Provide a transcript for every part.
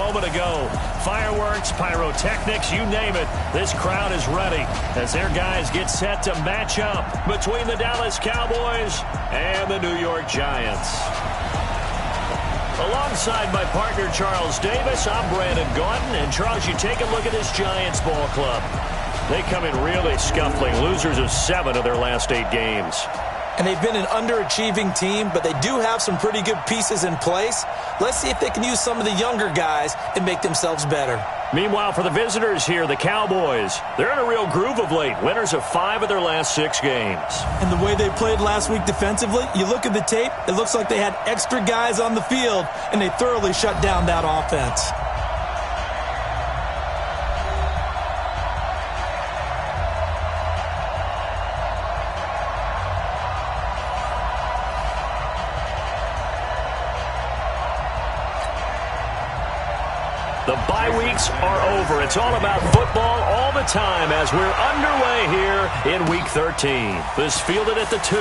moment ago. Fireworks, pyrotechnics, you name it. This crowd is ready as their guys get set to match up between the Dallas Cowboys and the New York Giants. Alongside my partner, Charles Davis, I'm Brandon Gaudin. And, Charles, you take a look at this Giants ball club. They come in really scuffling, losers of 7 of their last 8 games. And they've been an underachieving team, but they do have some pretty good pieces in place. Let's see if they can use some of the younger guys and make themselves better. Meanwhile, for the visitors here, the Cowboys, they're in a real groove of late. Winners of 5 of their last 6 games. And the way they played last week defensively, you look at the tape, it looks like they had extra guys on the field, and they thoroughly shut down that offense. The bye weeks are over. It's all about football all the time as we're underway here in Week 13. This fielded at the 2.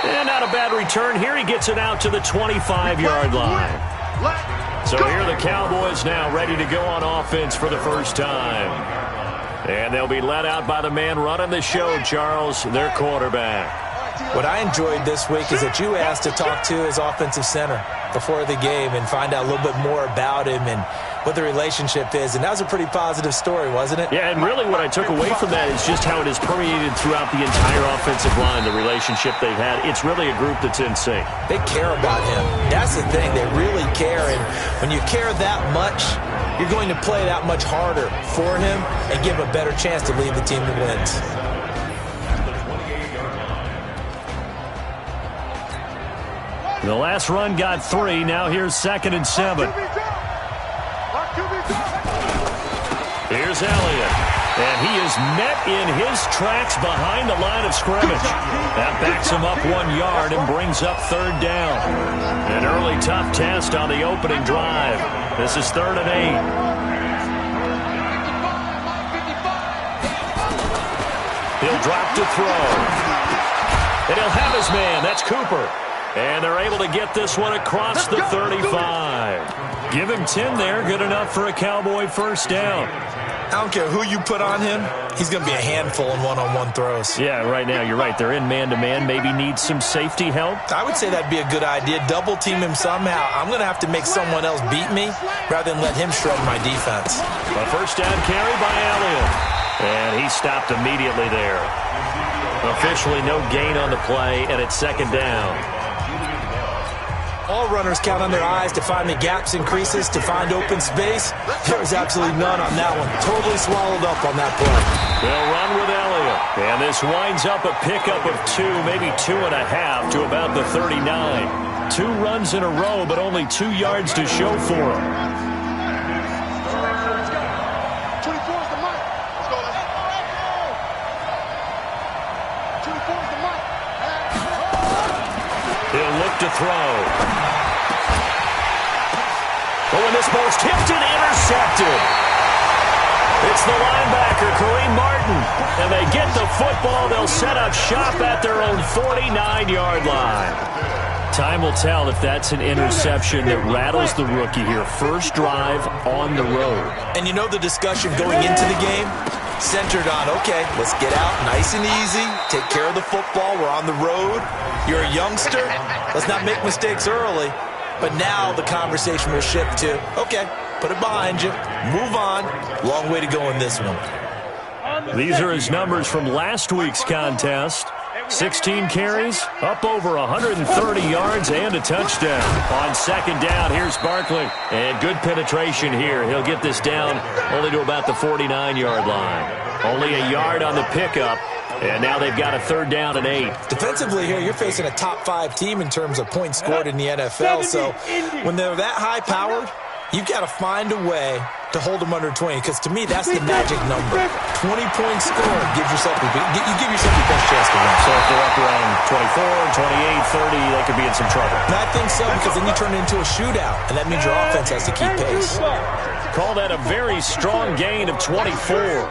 And not a bad return here. He gets it out to the 25-yard line. So here are the Cowboys now ready to go on offense for the first time. And they'll be led out by the man running the show, Charles, their quarterback. What I enjoyed this week is that you asked to talk to his offensive center before the game and find out a little bit more about him and what the relationship is. And that was a pretty positive story, wasn't it? Yeah, and really what I took away from that is just how it is permeated throughout the entire offensive line, the relationship they've had. It's really a group that's in sync. They care about him. That's the thing. They really care. And when you care that much, you're going to play that much harder for him and give him a better chance to lead the team to wins. The last run got 3. Now here's 2nd and 7. Here's Elliott. And he is met in his tracks behind the line of scrimmage. That backs him up 1 yard and brings up 3rd down. An early tough test on the opening drive. This is 3rd and 8. He'll drop to throw. And he'll have his man. That's Cooper. And they're able to get this one across the 35. Give him 10 there. Good enough for a Cowboy first down. I don't care who you put on him. He's going to be a handful in one-on-one throws. Yeah, right now, you're right. They're in man-to-man. Maybe need some safety help. I would say that'd be a good idea. Double team him somehow. I'm going to have to make someone else beat me rather than let him shred my defense. A first down carry by Elliott. And he stopped immediately there. Officially no gain on the play, and it's 2nd down. All runners count on their eyes to find the gaps and creases, to find open space. There was absolutely none on that one. Totally swallowed up on that play. They'll run with Elliott. And this winds up a pickup of 2, maybe 2.5 to about the 39. 2 runs in a row, but only 2 yards to show for him. He'll look to throw. Oh, and this ball's tipped and intercepted. It's the linebacker, Kareem Martin. And they get the football. They'll set up shop at their own 49-yard line. Time will tell if that's an interception that rattles the rookie here. First drive on the road. And you know the discussion going into the game? Centered on, okay, let's get out nice and easy, take care of the football, we're on the road, you're a youngster, let's not make mistakes early. But now the conversation will shift to, okay, put it behind you, move on, long way to go in this one. These are his numbers from last week's contest. 16 carries, up over 130 yards, and a touchdown. On 2nd down, here's Barkley. And good penetration here. He'll get this down only to about the 49-yard line. Only a yard on the pickup. And now they've got a 3rd down and 8. Defensively here, you're facing a top 5 team in terms of points scored in the NFL. So when they're that high-powered, you've got to find a way to hold them under 20, because to me, that's the magic number. 20 points scored gives yourself you give yourself your best chance to win. So if they're up around 24, 28, 30, they could be in some trouble. And I think so, because then you turn it into a shootout, and that means your offense has to keep pace. Call that a very strong gain of 24.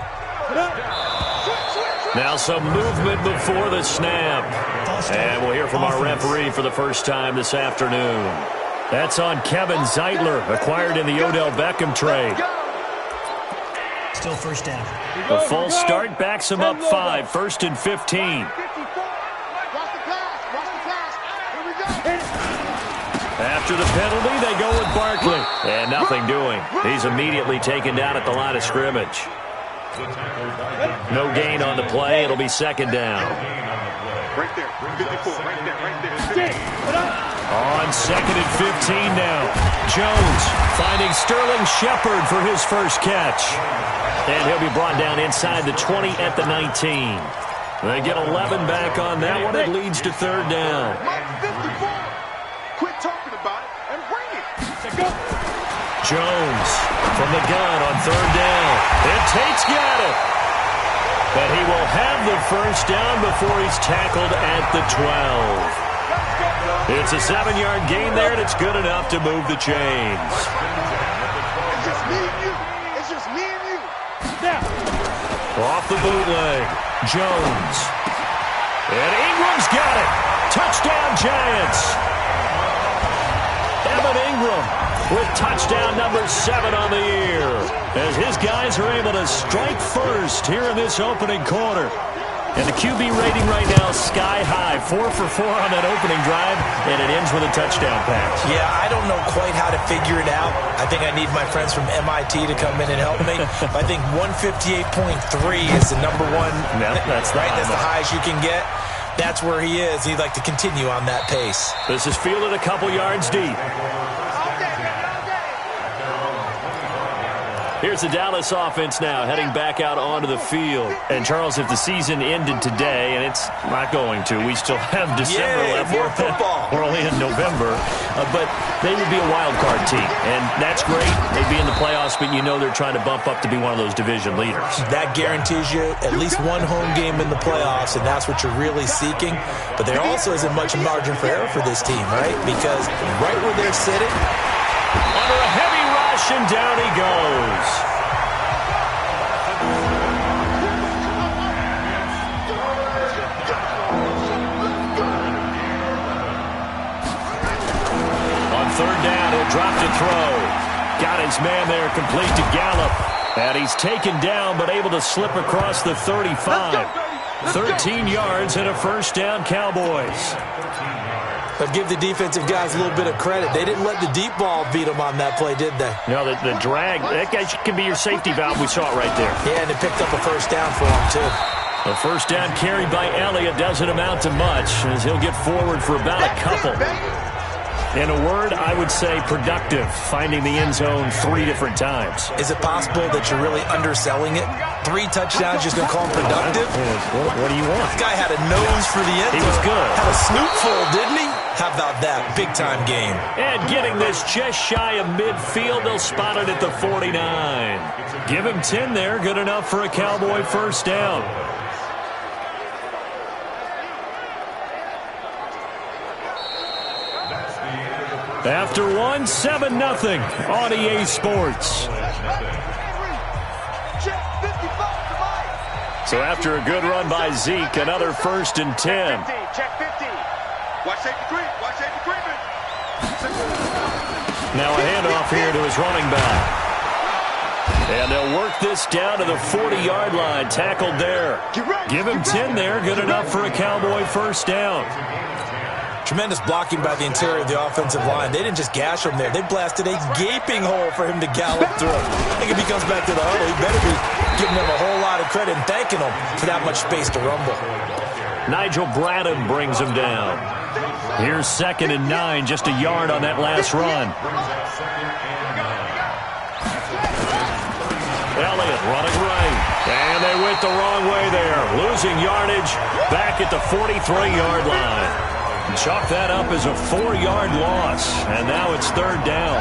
Now some movement before the snap. And we'll hear from our referee for the first time this afternoon. That's on Kevin Zeitler, acquired in the Odell Beckham trade. Still first down. The false start backs him up 5, 1st and 15. After the penalty, they go with Barkley. And nothing doing. He's immediately taken down at the line of scrimmage. No gain on the play. It'll be second down. Right there. 54. Right there. On 2nd and 15 now. Jones finding Sterling Shepard for his first catch. And he'll be brought down inside the 20 at the 19. They get 11 back on that one. It leads to third down. Quit talking about it and bring it. Jones from the gun on third down. And Tate's got it. But he will have the first down before he's tackled at the 12. It's a 7-yard gain there, and it's good enough to move the chains. It's just me and you. It's just me and you. Off the bootleg, Jones. And Ingram's got it. Touchdown, Giants. Evan Ingram with touchdown number 7 on the year, as his guys are able to strike first here in this opening quarter. And the QB rating right now sky high, 4 for 4 on that opening drive, and it ends with a touchdown pass. Yeah, I don't know quite how to figure it out. I think I need my friends from MIT to come in and help me. I think 158.3 is the number one. That's right. That's the highest you can get. That's where he is. He'd like to continue on that pace. This is fielded a couple yards deep. Here's the Dallas offense now, heading back out onto the field. And, Charles, if the season ended today, and it's not going to, we still have December left. More football. We're only in November. But they would be a wild card team, and that's great. They'd be in the playoffs, but you know they're trying to bump up to be one of those division leaders. That guarantees you at least one home game in the playoffs, and that's what you're really seeking. But there also isn't much margin for error for this team, right? Because right where they're sitting, under a heavy rush, and down he goes. On third down, he'll drop to throw. Got his man there, complete to Gallup. And he's taken down, but able to slip across the 35. 13 yards and a first down, Cowboys. But give the defensive guys a little bit of credit. They didn't let the deep ball beat them on that play, did they? No, the drag, that guy can be your safety valve. We saw it right there. Yeah, and it picked up a first down for him, too. The first down carried by Elliott doesn't amount to much, as he'll get forward for about a couple. In a word, I would say productive, finding the end zone 3 different times. Is it possible that you're really underselling it? 3 touchdowns, just going to call him productive? What do you want? This guy had a nose for the end zone. He was good. Had a snoot full, didn't he? How about that? Big-time game. And getting this just shy of midfield, they'll spot it at the 49. Give him 10 there, good enough for a Cowboy first down. After one, 7-0 on EA Sports. So after a good run by Zeke, another 1st and 10. Check 50. Watch safety creep. Watch safety creeping. Now a handoff here to his running back. And they'll work this down to the 40-yard line. Tackled there. Give him 10 there. Good enough for a Cowboy first down. Tremendous blocking by the interior of the offensive line. They didn't just gash him there. They blasted a gaping hole for him to gallop through. I think if he comes back to the huddle, he better be giving them a whole lot of credit and thanking them for that much space to rumble. Nigel Bradham brings him down. Here's 2nd and 9, just a yard on that last run. Elliott running right. And they went the wrong way there. Losing yardage back at the 43-yard line. Chalk that up as a 4-yard loss. And now it's third down.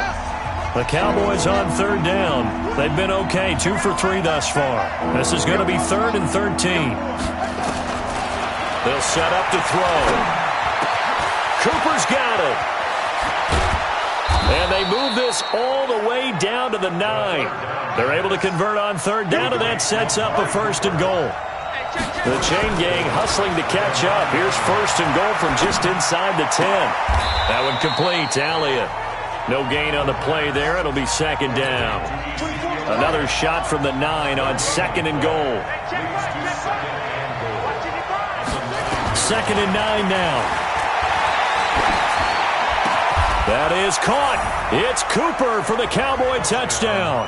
The Cowboys on third down. They've been okay, 2 for 3 thus far. This is going to be 3rd and 13. They'll set up to throw. Cooper's got it. And they move this all the way down to the 9. They're able to convert on third down, and that sets up a 1st and goal. The chain gang hustling to catch up. Here's 1st and goal from just inside the 10. That one complete to Elliott. No gain on the play there. It'll be second down. Another shot from the 9 on 2nd and goal. 2nd and 9 now. That is caught. It's Cooper for the Cowboy touchdown.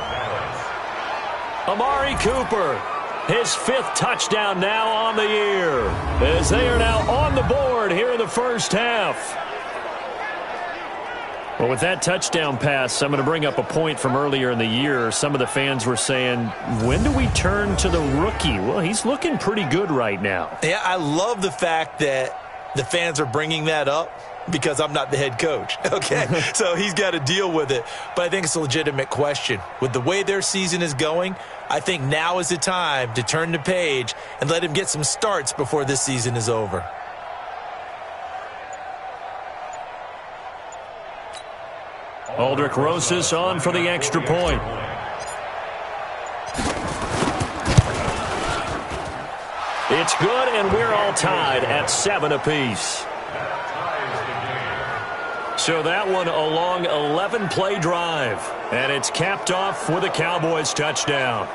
Amari Cooper, his 5th touchdown now on the year, as they are now on the board here in the first half. Well, with that touchdown pass, I'm going to bring up a point from earlier in the year. Some of the fans were saying, when do we turn to the rookie? Well, he's looking pretty good right now. Yeah, I love the fact that the fans are bringing that up because I'm not the head coach, okay? So he's got to deal with it. But I think it's a legitimate question. With the way their season is going, I think now is the time to turn the page and let him get some starts before this season is over. Aldrick Rosas on for the extra point. It's good, and we're all tied at 7 apiece. So that one a long 11-play drive, and it's capped off with a Cowboys touchdown.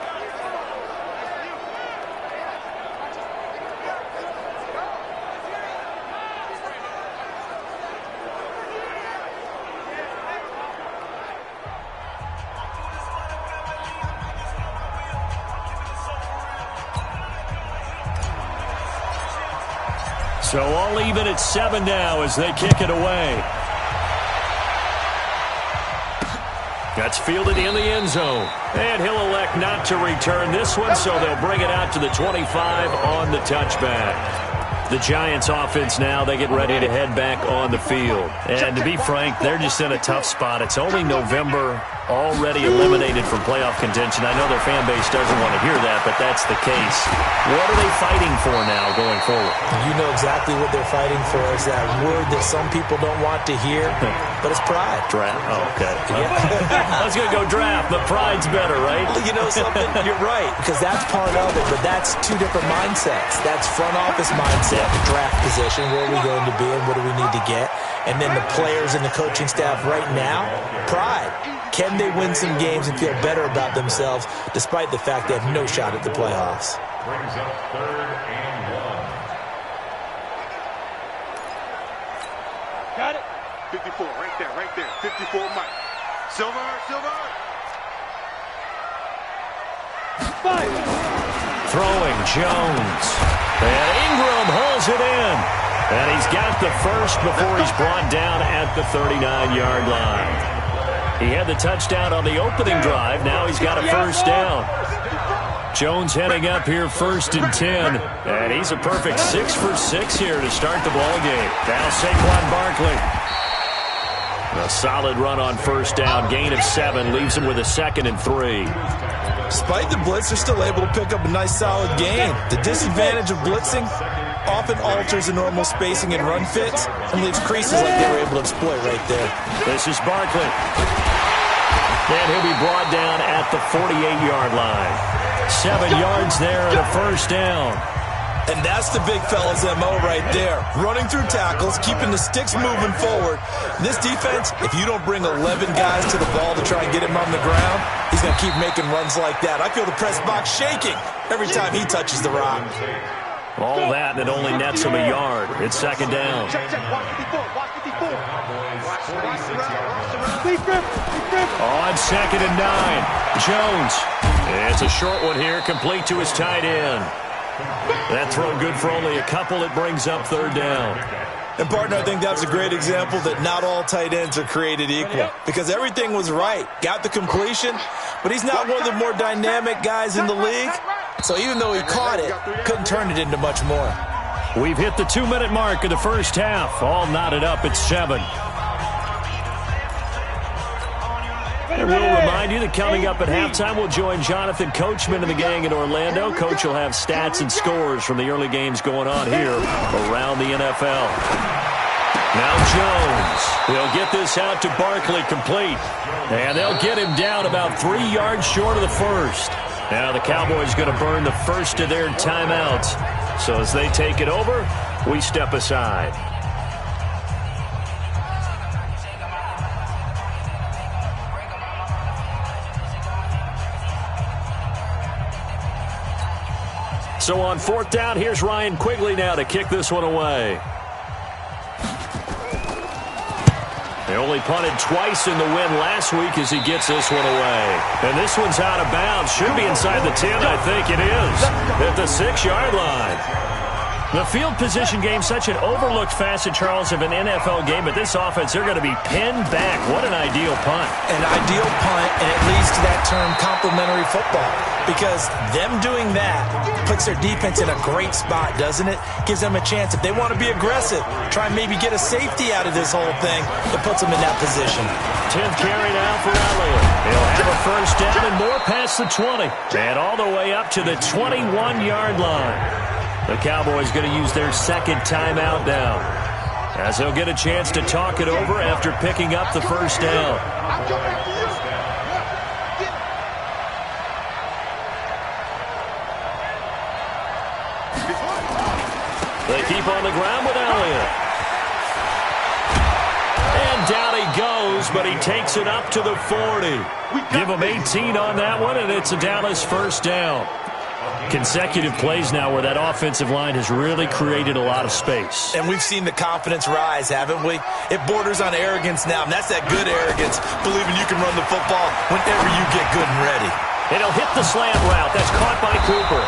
So all even at 7 now as they kick it away. That's fielded in the end zone. And he'll elect not to return this one, so they'll bring it out to the 25 on the touchback. The Giants offense now, they get ready to head back on the field. And to be frank, they're just in a tough spot. It's only November, already eliminated from playoff contention. I know their fan base doesn't want to hear that, but that's the case. What are they fighting for now going forward? You know exactly what they're fighting for. Is that word that some people don't want to hear, but it's pride. Draft? Oh, okay. Yeah. I was going to go draft, but pride's better, right? You know something? You're right, because that's part of it, but that's two different mindsets. That's front office mindset, the draft position, where are we going to be and what do we need to get? And then the players and the coaching staff right now, pride. Can they win some games and feel better about themselves despite the fact they have no shot at the playoffs? Brings up 3rd and 1. Got it. 54, right there. 54, Mike. Silver. Fire. Throwing Jones. And Ingram holds it in. And he's got the first before he's brought down at the 39-yard line. He had the touchdown on the opening drive. Now he's got a first down. Jones heading up here 1st and 10. And he's a perfect 6 for 6 here to start the ball game. Now Saquon Barkley. A solid run on first down. Gain of 7 leaves him with a 2nd and 3. Despite the blitz, they're still able to pick up a nice solid gain. The disadvantage of blitzing often alters the normal spacing and run fits and leaves creases like they were able to exploit right there. This is Barkley. And he'll be brought down at the 48-yard line. 7 yards there and a first down. And that's the big fella's MO right there. Running through tackles, keeping the sticks moving forward. This defense, if you don't bring 11 guys to the ball to try and get him on the ground, he's going to keep making runs like that. I feel the press box shaking every time he touches the rock. All that, and it only nets him a yard. It's 2nd down. Check. Watch 54. On 2nd and 9. Jones. It's a short one here, complete to his tight end. That throw good for only a couple. It brings up 3rd down. And, partner, I think that's a great example that not all tight ends are created equal. Because everything was right. Got the completion, but he's not one of the more dynamic guys in the league. So even though he caught it, couldn't turn it into much more. We've hit the 2-minute mark of the first half. All knotted up at 7. And we'll remind you that coming up at halftime, we'll join Jonathan Coachman and the gang in Orlando. Coach will have stats and scores from the early games going on here around the NFL. Now Jones. He'll get this out to Barkley, complete. And they'll get him down about 3 yards short of the first. Now the Cowboys going to burn the first of their timeouts. So as they take it over, we step aside. So on fourth down, here's Ryan Quigley now to kick this one away. They only punted twice in the win last week as he gets this one away. And this one's out of bounds. Should be inside the 10, I think it is, at the 6-yard line. The field position game, such an overlooked facet, Charles, of an NFL game, but this offense, they're going to be pinned back. What an ideal punt. An ideal punt, and it leads to that term complementary football, because them doing that puts their defense in a great spot, doesn't it? Gives them a chance. If they want to be aggressive, try and maybe get a safety out of this whole thing, it puts them in that position. 10th carry now for Elliott. He'll have a first down and more past the 20, and all the way up to the 21-yard line. The Cowboys going to use their second timeout now, as they'll get a chance to talk it over after picking up the first down. They keep on the ground with Elliott. And down he goes, but he takes it up to the 40. Give him 18 on that one, and it's a Dallas first down. Consecutive plays now where that offensive line has really created a lot of space. And we've seen the confidence rise, haven't we? It borders on arrogance now, and that's that good arrogance, believing you can run the football whenever you get good and ready. And he'll hit the slant route. That's caught by Cooper.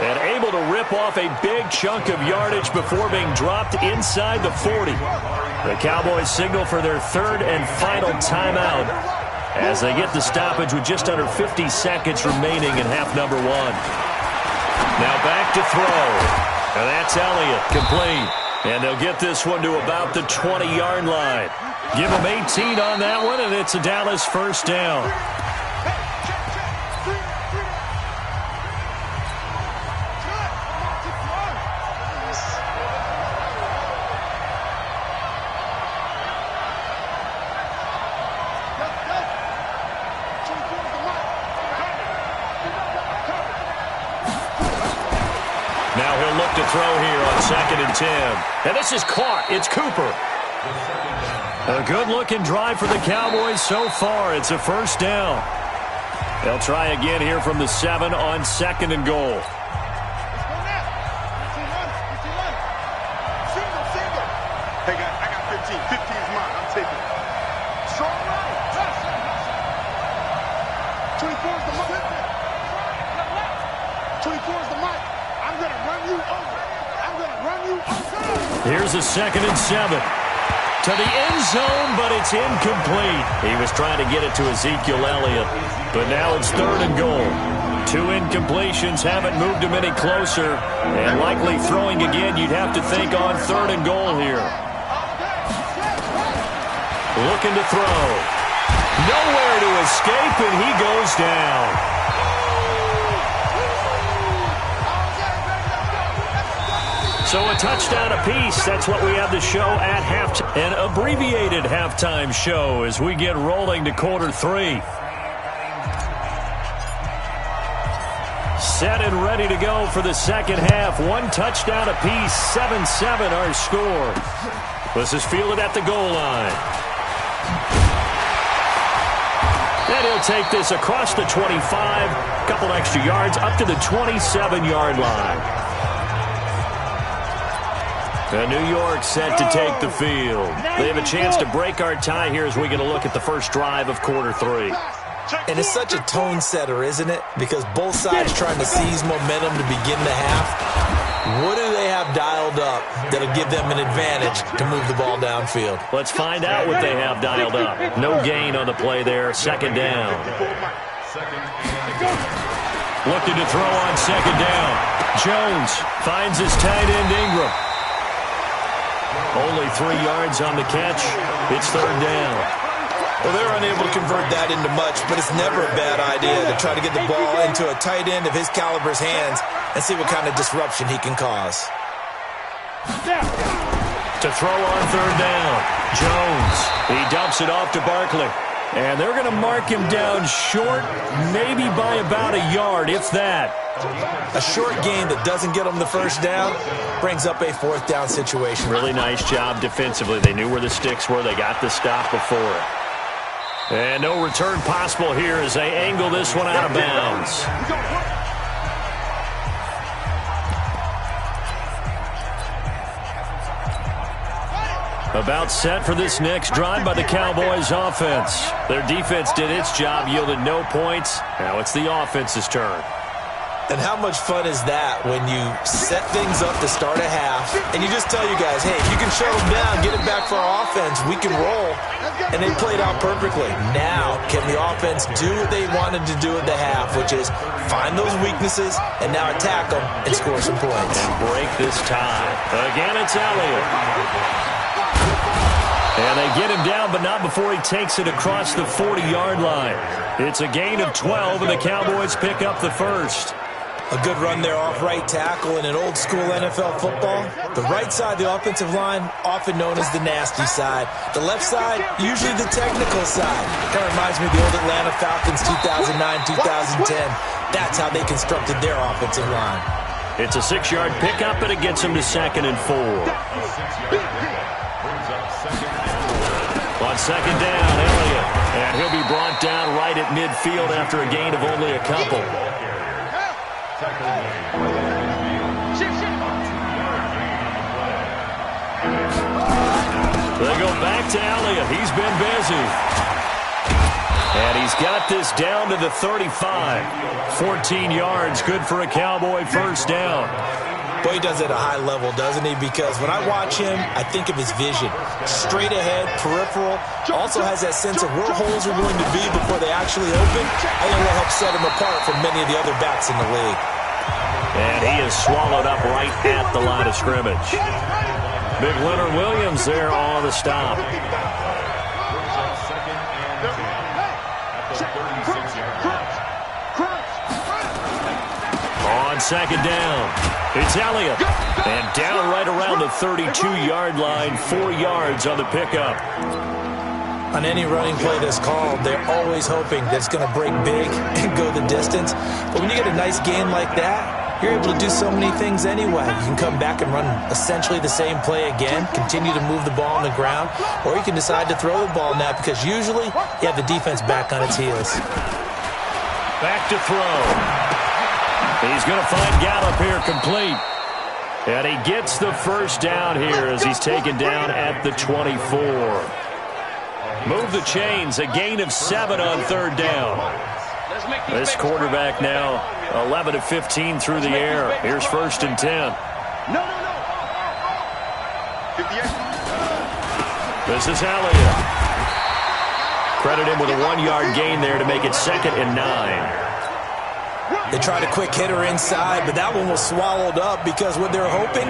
And able to rip off a big chunk of yardage before being dropped inside the 40. The Cowboys signal for their third and final timeout as they get the stoppage with just under 50 seconds remaining in half number one. Now back to throw. And that's Elliott, complete. And they'll get this one to about the 20-yard line. Give them 18 on that one, and it's a Dallas first down. To throw here on 2nd and 10. And this is caught. It's Cooper. A good-looking drive for the Cowboys so far. It's a first down. They'll try again here from the 7 on 2nd and goal. Hey, guys, I got 15. 15 is mine. I'm taking it. Strong right. 24 is the mic. 24 is the mic. I'm going to run you over. I'm going to run you over. Here's a 2nd and 7. To the end zone, but it's incomplete. He was trying to get it to Ezekiel Elliott, but now it's 3rd and goal. 2 incompletions haven't moved him any closer, and likely throwing again, you'd have to think on 3rd and goal here. Looking to throw. Nowhere to escape, and he goes down. So a touchdown apiece. That's what we have the show at halftime. An abbreviated halftime show as we get rolling to quarter 3. Set and ready to go for the second half. 1 touchdown apiece. 7-7 our score. This is fielded at the goal line. And he'll take this across the 25. A couple extra yards up to the 27-yard line. And New York set to take the field. They have a chance to break our tie here as we get a look at the first drive of quarter 3. And it's such a tone setter, isn't it? Because both sides trying to seize momentum to begin the half. What do they have dialed up that'll give them an advantage to move the ball downfield? Let's find out what they have dialed up. No gain on the play there. 2nd down. Looking to throw on 2nd down. Jones finds his tight end Ingram. Only 3 yards on the catch. It's 3rd down. Well, they're unable to convert that into much, but it's never a bad idea to try to get the ball into a tight end of his caliber's hands and see what kind of disruption he can cause. To throw on 3rd down. Jones. He dumps it off to Barkley. And they're going to mark him down short, maybe by about a yard, if that. A short gain that doesn't get them the first down brings up a 4th down situation. Really nice job defensively. They knew where the sticks were. They got the stop before it. And no return possible here as they angle this one out of bounds. About set for this next drive by the Cowboys offense. Their defense did its job, yielded no points. Now it's the offense's turn. And how much fun is that when you set things up to start a half and you just tell you guys, hey, if you can shut them down, get it back for our offense, we can roll. And they played out perfectly. Now, can the offense do what they wanted to do at the half, which is find those weaknesses and now attack them and score some points. And break this tie. Again, it's Elliott. And they get him down, but not before he takes it across the 40-yard line. It's a gain of 12, and the Cowboys pick up the first. A good run there off right tackle in an old-school NFL football. The right side, the offensive line, often known as the nasty side. The left side, usually the technical side. Kind of reminds me of the old Atlanta Falcons 2009-2010. That's how they constructed their offensive line. It's a 6-yard pickup, and it gets him to 2nd and 4. On 2nd down, Elliott. And he'll be brought down right at midfield after a gain of only a couple. They go back to Elliott. He's been busy. And he's got this down to the 35. 14 yards, good for a Cowboy first down. Boy, he does it at a high level, doesn't he? Because when I watch him, I think of his vision. Straight ahead, peripheral. Also has that sense of where holes are going to be before they actually open. I think that helps set him apart from many of the other backs in the league. And he is swallowed up right at the line of scrimmage. Big Leonard Williams there on the stop. On 2nd down, it's Elliott. And down right around the 32-yard line, 4 yards on the pickup. On any running play that's called, they're always hoping that it's going to break big and go the distance. But when you get a nice gain like that, you're able to do so many things anyway. You can come back and run essentially the same play again, continue to move the ball on the ground, or you can decide to throw the ball now because usually you have the defense back on its heels. Back to throw. He's going to find Gallup here complete. And he gets the first down here as he's taken down at the 24. Move the chains, a gain of 7 on 3rd down. This quarterback now 11 of 15 through the air. Here's 1st and 10. This is Elliott. Credit him with a 1-yard gain there to make it 2nd and 9. They tried a quick hitter inside, but that one was swallowed up because what they're hoping,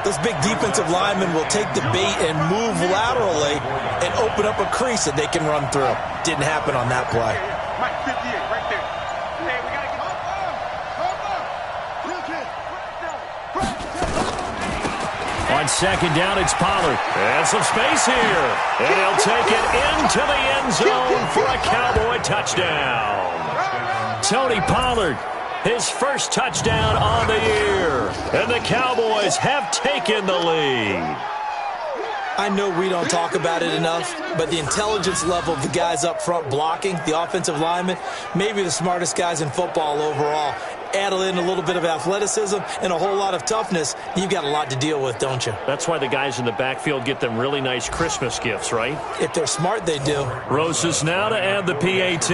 those big defensive linemen will take the bait and move laterally and open up a crease that they can run through. Didn't happen on that play. Mike 58 right there. Hey, we got to get on 2nd down, it's Pollard. And some space here. And he'll take it into the end zone for a Cowboy touchdown. Tony Pollard, his first touchdown on the year. And the Cowboys have taken the lead. I know we don't talk about it enough, but the intelligence level of the guys up front blocking, the offensive linemen, maybe the smartest guys in football overall. Add in a little bit of athleticism and a whole lot of toughness, you've got a lot to deal with, don't you? That's why the guys in the backfield get them really nice Christmas gifts, right? If they're smart, they do. Rosas now to add the PAT.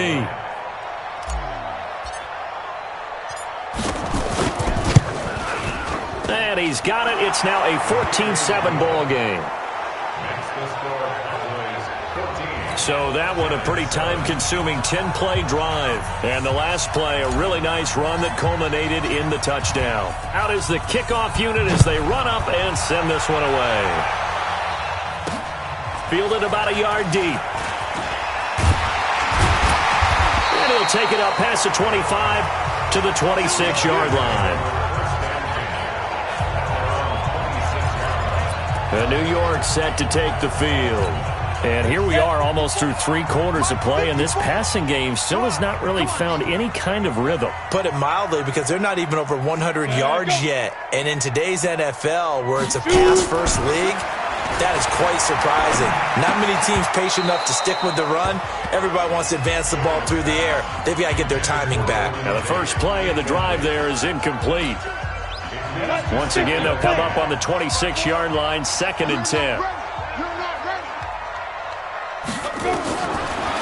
And he's got it. It's now a 14-7 ball game. So that one a pretty time-consuming 10-play drive. And the last play, a really nice run that culminated in the touchdown. Out is the kickoff unit as they run up and send this one away. Fielded about a yard deep. And he'll take it up past the 25 to the 26-yard line. And New York set to take the field. And here we are almost through 3 quarters of play, and this passing game still has not really found any kind of rhythm. Put it mildly, because they're not even over 100 yards yet. And in today's NFL, where it's a pass-first league, that is quite surprising. Not many teams patient enough to stick with the run. Everybody wants to advance the ball through the air. They've got to get their timing back. Now the first play of the drive there is incomplete. Once again, they'll come up on the 26-yard line, 2nd and 10.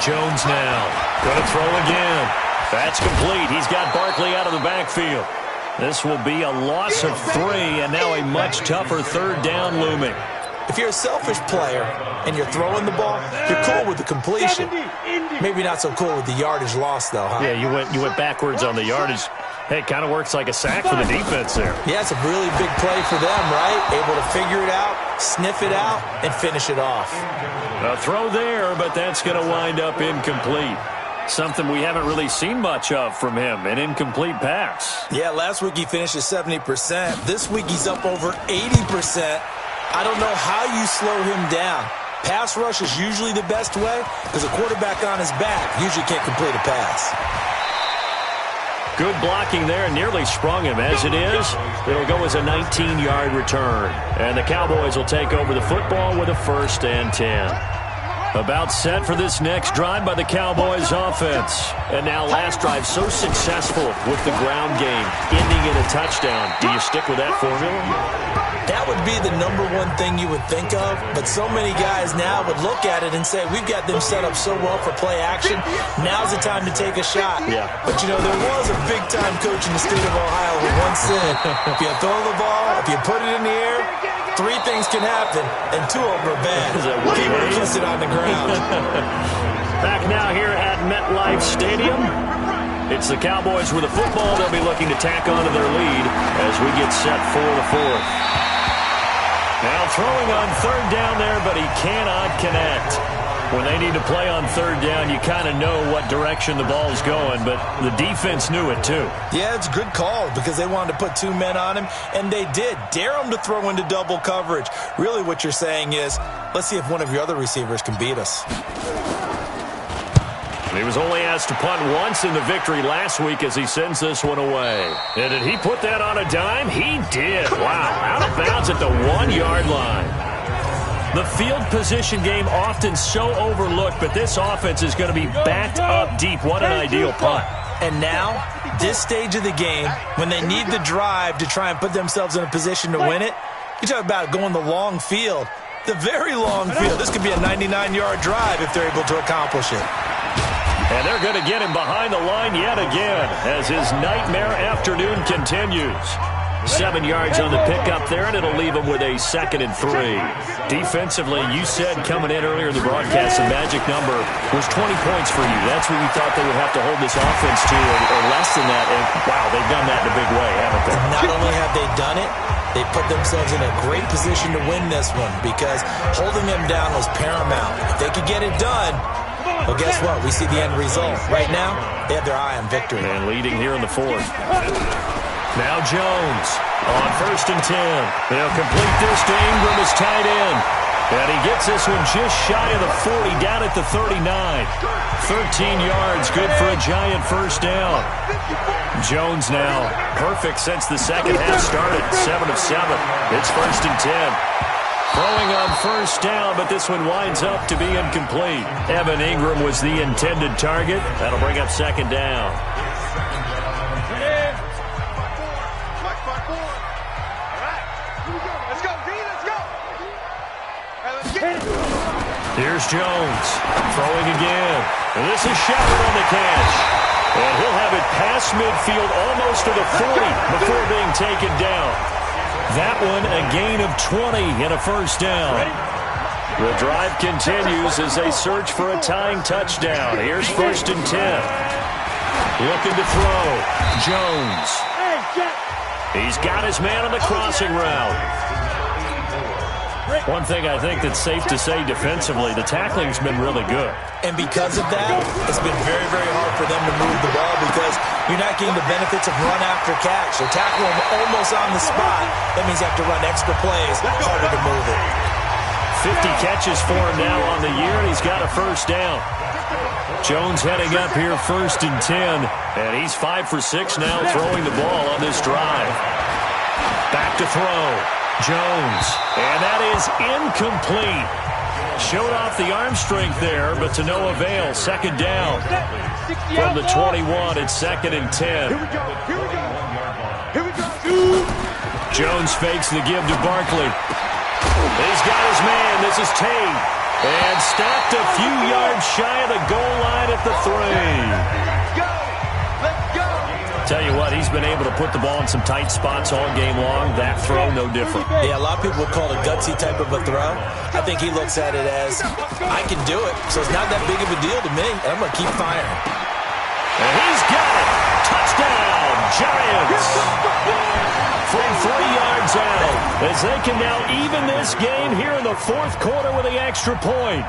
Jones now. Going to throw again. That's complete. He's got Barkley out of the backfield. This will be a loss of 3, and now a much tougher third down looming. If you're a selfish player and you're throwing the ball, you're cool with the completion. Maybe not so cool with the yardage loss, though, huh? Yeah, you went backwards on the yardage. Hey, it kind of works like a sack for the defense there. Yeah, it's a really big play for them, right? Able to figure it out, sniff it out, and finish it off. A throw there, but that's going to wind up incomplete. Something we haven't really seen much of from him, an incomplete pass. Yeah, last week he finished at 70%. This week he's up over 80%. I don't know how you slow him down. Pass rush is usually the best way because a quarterback on his back usually can't complete a pass. Good blocking there, nearly sprung him. As it is, it'll go as a 19-yard return. And the Cowboys will take over the football with a 1st and 10. About set for this next drive by the Cowboys offense. And now last drive so successful with the ground game, ending in a touchdown. Do you stick with that formula? That would be the number one thing you would think of, but so many guys now would look at it and say, we've got them set up so well for play action, now's the time to take a shot. Yeah. But, you know, there was a big-time coach in the state of Ohio who once said, if you throw the ball, if you put it in the air, 3 things can happen, and 2 of them are bad. Keep it or kiss it on the ground. Back now here at MetLife Stadium. It's the Cowboys with the football. They'll be looking to tack onto their lead as we get set for the 4th. Now throwing on 3rd down there, but he cannot connect. When they need to play on 3rd down, you kind of know what direction the ball's going, but the defense knew it too. Yeah, it's a good call because they wanted to put 2 men on him, and they did. Dare him to throw into double coverage. Really what you're saying is, let's see if one of your other receivers can beat us. He was only asked to punt once in the victory last week as he sends this one away. And did he put that on a dime? He did. Wow, out of bounds at the 1-yard line. The field position game often so overlooked, but this offense is going to be backed up deep. What an ideal punt. And now, this stage of the game, when they need the drive to try and put themselves in a position to win it, you talk about going the long field, the very long field. This could be a 99-yard drive if they're able to accomplish it. And they're going to get him behind the line yet again as his nightmare afternoon continues. 7 yards on the pickup there, and it'll leave him with a 2nd and 3. Defensively, you said coming in earlier in the broadcast, the magic number was 20 points for you. That's what you thought they would have to hold this offense to, or less than that. And, wow, they've done that in a big way, haven't they? Not only have they done it, they put themselves in a great position to win this one because holding them down was paramount. If they could get it done, well, guess what? We see the end result. Right now, they have their eye on victory. And leading here in the 4th. Now Jones on 1st and 10. They'll complete this to Ingram as tight end. And he gets this one just shy of the 40, down at the 39. 13 yards, good for a giant 1st down. Jones now perfect since the second half started. 7 of 7. It's 1st and 10. Throwing on 1st down, but this one winds up to be incomplete. Evan Ingram was the intended target. That'll bring up 2nd down. Here's Jones throwing again. And this is Shepard on the catch. And he'll have it past midfield almost to the 40 before being taken down. That one a gain of 20 and a 1st down. The drive continues as they search for a tying touchdown. Here's 1st and 10. Looking to throw. Jones. He's got his man on the crossing route. One thing I think that's safe to say defensively, the tackling's been really good. And because of that, it's been very, very hard for them to move the ball because you're not getting the benefits of run after catch. They're tackling them almost on the spot. That means you have to run extra plays, harder to move it. 50 catches for him now on the year, and he's got a 1st down. Jones heading up here 1st and 10, and he's 5 for 6 now throwing the ball on this drive. Back to throw. Jones, and that is incomplete. Showed off the arm strength there, but to no avail. 2nd down from the 21. It's 2nd and 10. Jones fakes the give to Barkley. He's got his man. This is Tate. And stopped a few yards shy of the goal line at the 3. Tell you what, he's been able to put the ball in some tight spots all game long. That throw, no different. Yeah, a lot of people would call it a gutsy type of a throw. I think he looks at it as, I can do it, so it's not that big of a deal to me, and I'm going to keep firing. And he's got it. Touchdown, Giants. From 3 yards out, as they can now even this game here in the fourth quarter with the extra point.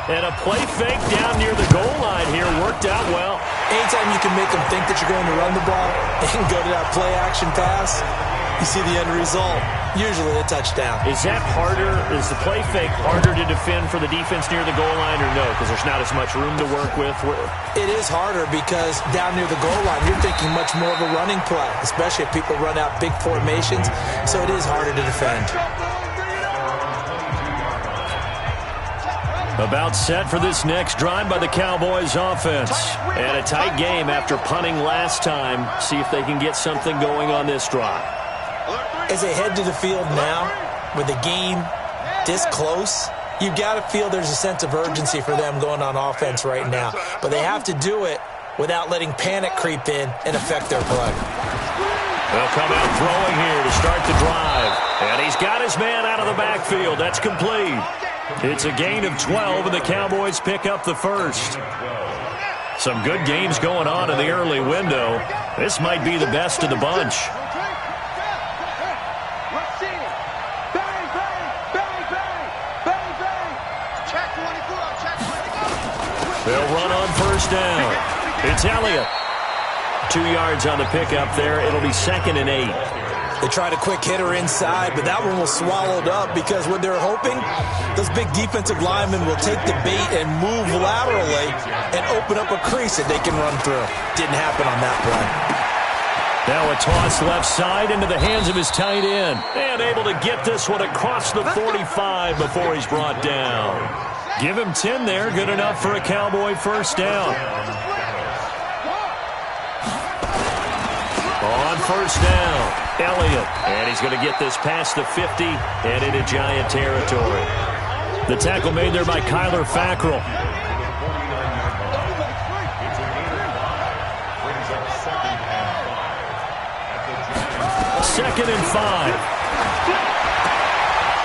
And a play fake down near the goal line here worked out well. Anytime you can make them think that you're going to run the ball and go to that play-action pass, you see the end result, usually a touchdown. Is that harder? Is the play fake harder to defend for the defense near the goal line or no? Because there's not as much room to work with? It is harder because down near the goal line, you're thinking much more of a running play, especially if people run out big formations, so it is harder to defend. About set for this next drive by the Cowboys offense. And a tight game after punting last time. See if they can get something going on this drive. As they head to the field now, with the game this close, you've got to feel there's a sense of urgency for them going on offense right now. But they have to do it without letting panic creep in and affect their play. They'll come out throwing here to start the drive. And he's got his man out of the backfield. That's complete. It's a gain of 12, and the Cowboys pick up the first. Some good games going on in the early window. This might be the best of the bunch. They'll run on first down. It's Elliott. 2 yards on the pickup there. It'll be 2nd and 8. They tried a quick hitter inside, but that one was swallowed up because what they're hoping, those big defensive linemen will take the bait and move laterally and open up a crease that they can run through. Didn't happen on that play. Now a toss left side into the hands of his tight end. And able to get this one across the 45 before he's brought down. Give him 10 there. Good enough for a Cowboy first down. On first down, Elliott. And he's going to get this past the 50 and into Giant territory. The tackle made there by Kyler Fackrell. Second and 5.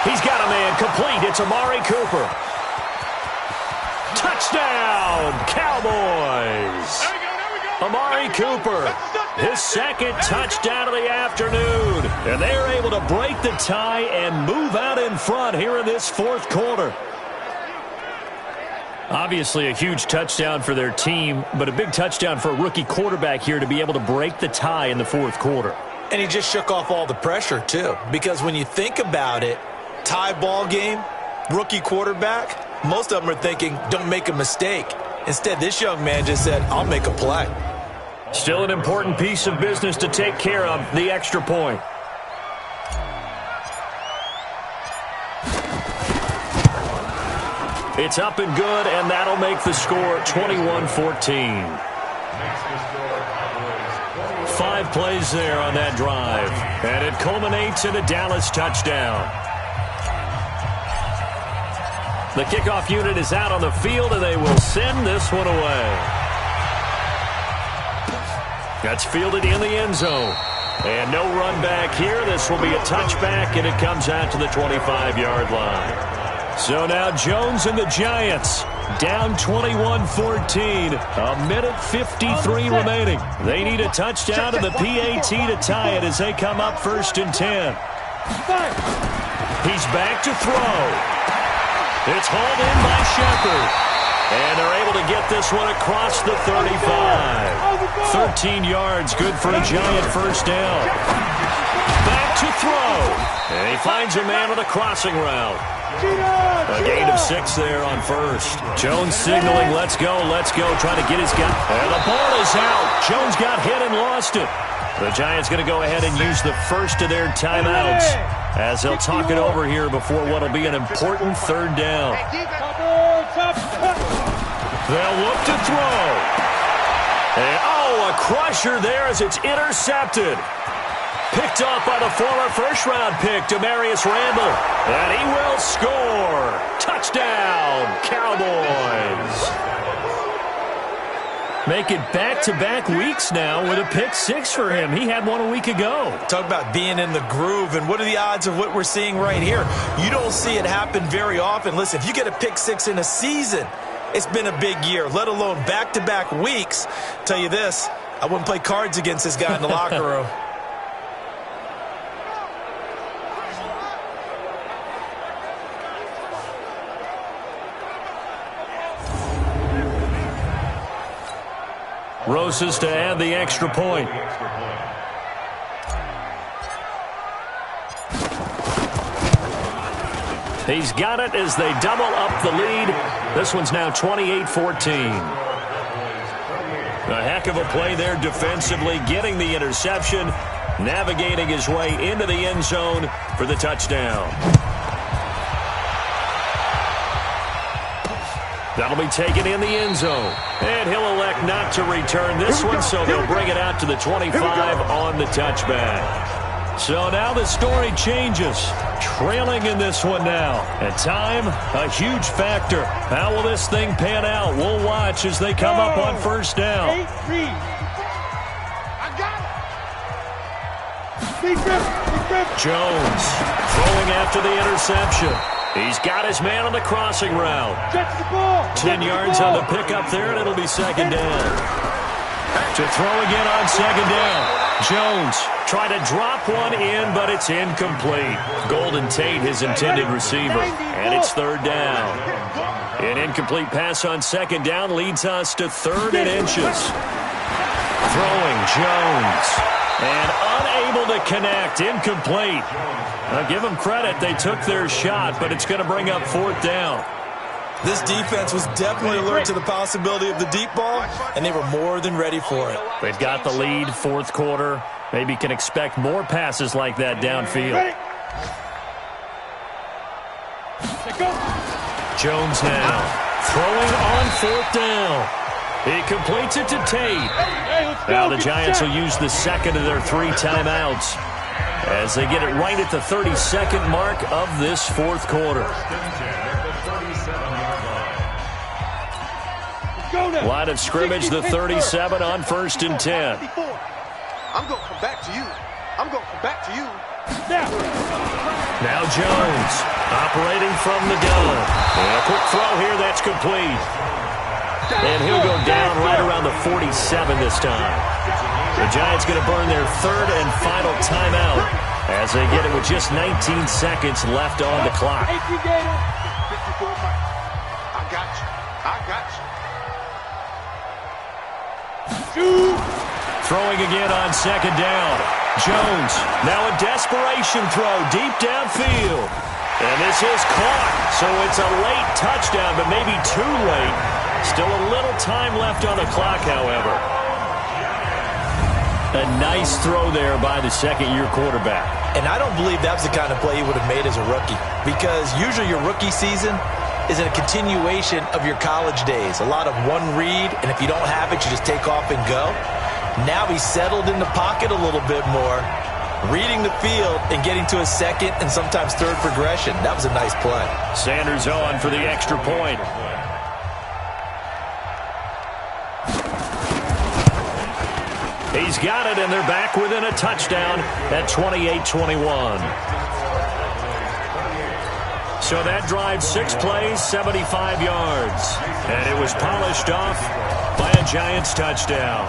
He's got a man complete. It's Amari Cooper. Touchdown, Cowboys. Amari Cooper, his second touchdown of the afternoon. And they're able to break the tie and move out in front here in this fourth quarter. Obviously a huge touchdown for their team, but a big touchdown for a rookie quarterback here to be able to break the tie in the fourth quarter. And he just shook off all the pressure, too. Because when you think about it, tie ball game, rookie quarterback, most of them are thinking, don't make a mistake. Instead, this young man just said, I'll make a play. Still an important piece of business to take care of, the extra point. It's up and good, and that'll make the score 21-14. 5 plays there on that drive, and it culminates in a Dallas touchdown. The kickoff unit is out on the field, and they will send this one away. That's fielded in the end zone. And no run back here. This will be a touchback, and it comes out to the 25-yard line. So now Jones and the Giants down 21-14. A minute 53 remaining. They need a touchdown and the PAT to tie it as they come up 1st and 10. He's back to throw. It's hauled in by Shepard. And they're able to get this one across the 35. 13 yards, good for a Giant first down. Back to throw. And he finds a man with a crossing route. A gain of 6 there on first. Jones signaling, let's go, trying to get his guy. And the ball is out. Jones got hit and lost it. The Giants going to go ahead and use the first of their timeouts as they'll talk it over here before what will be an important 3rd down. They'll look to throw. And, a crusher there as it's intercepted. Picked off by the former first-round pick, Demarius Randall. And he will score. Touchdown, Cowboys. Make it back-to-back weeks now with a pick six for him. He had one a week ago. Talk about being in the groove, and what are the odds of what we're seeing right here? You don't see it happen very often. Listen, if you get a pick six in a season, it's been a big year, let alone back-to-back weeks. Tell you this, I wouldn't play cards against this guy in the locker room. Rosas to add the extra point. He's got it as they double up the lead. This one's now 28-14. A heck of a play there defensively, getting the interception, navigating his way into the end zone for the touchdown. That'll be taken in the end zone. And he'll elect not to return this one, so they'll bring it out to the 25 on the touchback. So now the story changes. Trailing in this one now. And time, a huge factor. How will this thing pan out? We'll watch as they come up on first down. I got it. Jones throwing after the interception. He's got his man on the crossing route. 10 yards on the pickup there, and it'll be second down. To throw again on second down. Jones tried to drop one in, but it's incomplete. Golden Tate, his intended receiver, and it's third down. An incomplete pass on second down leads us to 3rd and inches. Throwing Jones, and unable to connect, incomplete. Now give them credit, they took their shot, but it's going to bring up 4th down. This defense was definitely alert to the possibility of the deep ball, and they were more than ready for it. They've got the lead, 4th quarter. Maybe can expect more passes like that downfield. Jones now throwing on 4th down. He completes it to Tate. Now the Giants will use the second of their 3 timeouts as they get it right at the 32nd mark of this 4th quarter. Line of scrimmage, the 37 on 1st and 10. I'm going to come back to you. I'm going to come back to you. Now Jones operating from the gun. And a quick throw here, that's complete. And he'll go down right around the 47 this time. The Giants going to burn their 3rd and final timeout as they get it with just 19 seconds left on the clock. I got you. I got you. Throwing again on second down. Jones, now a desperation throw deep downfield. And this is caught, so it's a late touchdown, but maybe too late. Still a little time left on the clock, however. A nice throw there by the second-year quarterback. And I don't believe that's the kind of play he would have made as a rookie, because usually your rookie season is a continuation of your college days. A lot of one read, and if you don't have it, you just take off and go. Now he's settled in the pocket a little bit more, reading the field and getting to a second and sometimes 3rd progression. That was a nice play. Sanders on for the extra point. He's got it, and they're back within a touchdown at 28-21. So that drive, 6 plays, 75 yards. And it was polished off by a Giants touchdown.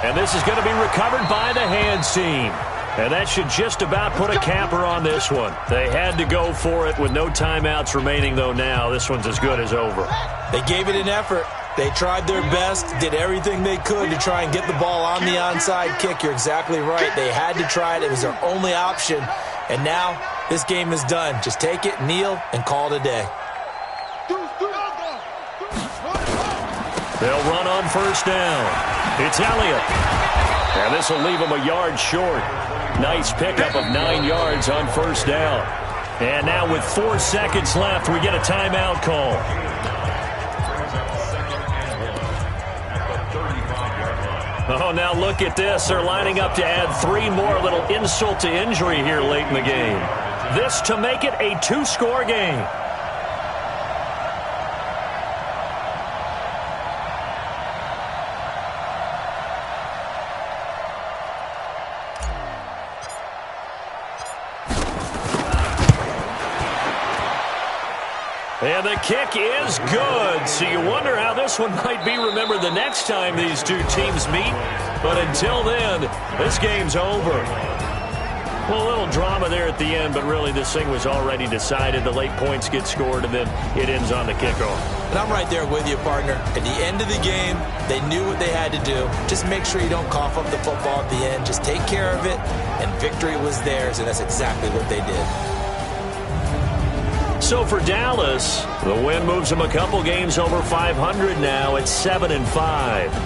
And this is going to be recovered by the hands team. And that should just about put a capper on this one. They had to go for it with no timeouts remaining, though now. This one's as good as over. They gave it an effort. They tried their best, did everything they could to try and get the ball on the onside kick. You're exactly right. They had to try it. It was their only option. And now this game is done. Just take it, kneel, and call it a day. They'll run on first down. It's Elliott. And this will leave him a yard short. Nice pickup of 9 yards on first down. And now with 4 seconds left, we get a timeout call. Oh, now look at this. They're lining up to add 3 more. A little insult to injury here late in the game. This to make it a 2-score game. And the kick is good. So you wonder how this one might be remembered the next time these two teams meet. But until then, this game's over. Well, a little drama there at the end, but really this thing was already decided. The late points get scored, and then it ends on the kickoff. And I'm right there with you, partner. At the end of the game, they knew what they had to do. Just make sure you don't cough up the football at the end. Just take care of it, and victory was theirs, and that's exactly what they did. So for Dallas, the win moves them a couple games over 500 now at 7-5.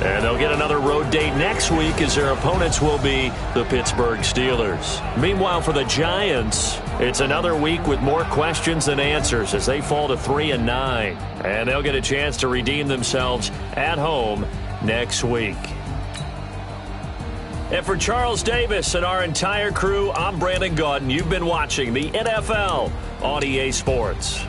And they'll get another road date next week as their opponents will be the Pittsburgh Steelers. Meanwhile, for the Giants, it's another week with more questions than answers as they fall to 3-9. And they'll get a chance to redeem themselves at home next week. And for Charles Davis and our entire crew, I'm Brandon Gaudin. You've been watching the NFL on EA Sports.